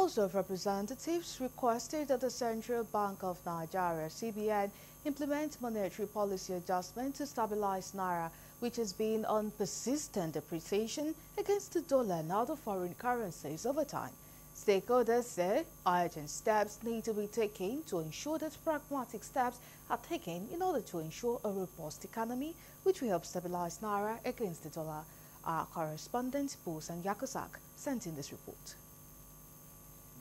House of Representatives requested that the Central Bank of Nigeria, CBN, implement monetary policy adjustment to stabilize Naira, which has been on persistent depreciation against the dollar and other foreign currencies over time. Stakeholders say urgent steps need to be taken to ensure that pragmatic steps are taken in order to ensure a robust economy, which will help stabilize Naira against the dollar. Our correspondent, Bosan Yakusak, sent in this report.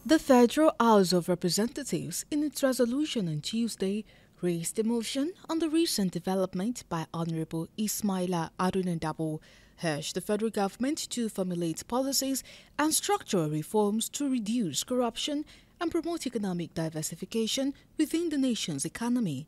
The Federal House of Representatives, in its resolution on Tuesday, raised a motion on the recent development by Honorable Ismaila Adunandabo, urged the federal government to formulate policies and structural reforms to reduce corruption and promote economic diversification within the nation's economy.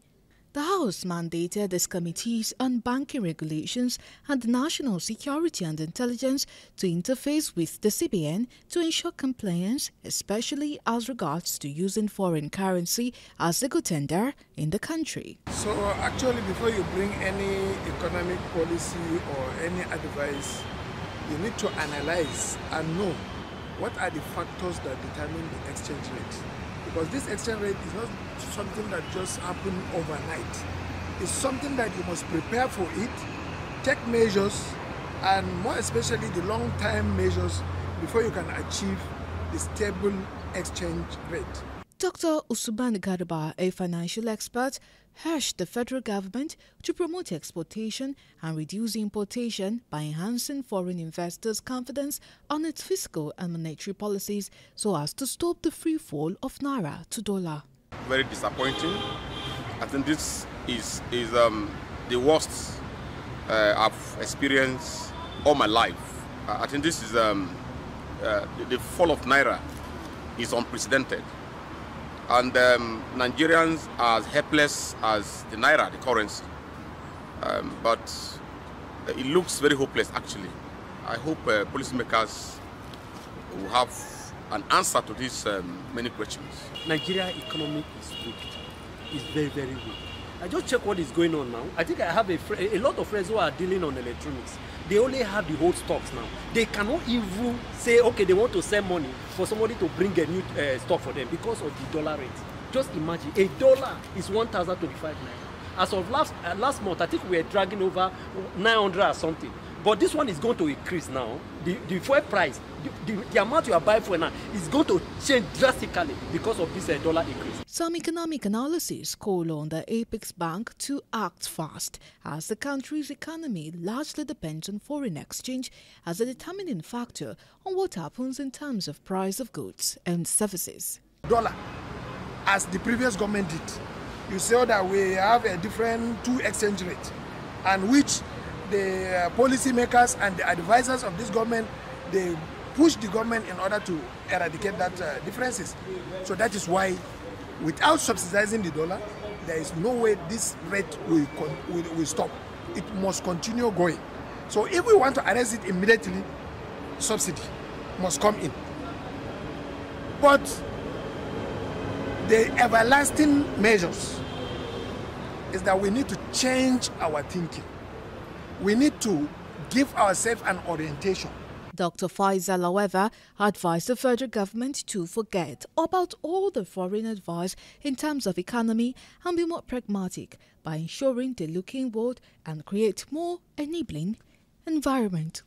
The House mandated its committees on banking regulations and national security and intelligence to interface with the CBN to ensure compliance, especially as regards to using foreign currency as a tender in the country. So actually, before you bring any economic policy or any advice, you need to analyze and know what are the factors that determine the exchange rate. Because this exchange rate is not something that just happens overnight. It's something that you must prepare for it, take measures, and more especially the long-term measures before you can achieve the stable exchange rate. Dr. Usman Garba, a financial expert, urged the federal government to promote exportation and reduce importation by enhancing foreign investors' confidence on its fiscal and monetary policies so as to stop the free fall of Naira to dollar. Very disappointing. I think this is the worst I've experienced all my life. I think this is the fall of Naira is unprecedented. And Nigerians are as helpless as the Naira, the currency. But it looks very hopeless, actually. I hope policymakers will have an answer to these many questions. Nigeria economy is weak. It's very, very weak. I just check what is going on now. I think I have a lot of friends who are dealing on electronics. They only have the old stocks now. They cannot even say, okay, they want to send money for somebody to bring a new stock for them because of the dollar rate. Just imagine, $1 is 1,025 naira. As of last month, I think we were dragging over 900 or something. But this one is going to increase now. The fuel price, the amount you are buying for now is going to change drastically because of this dollar increase. Some economic analysis call on the Apex Bank to act fast, as the country's economy largely depends on foreign exchange as a determining factor on what happens in terms of price of goods and services. Dollar, as the previous government did, you say that we have a different two exchange rate, and which the policymakers and the advisors of this government, they push the government in order to eradicate that differences. So that is why, without subsidizing the dollar, there is no way this rate will stop. It must continue going. So if we want to arrest it immediately, subsidy must come in. But the everlasting measures is that we need to change our thinking. We need to give ourselves an orientation. Dr. Faisal, however, advised the federal government to forget about all the foreign advice in terms of economy and be more pragmatic by ensuring they look inward and create more enabling environment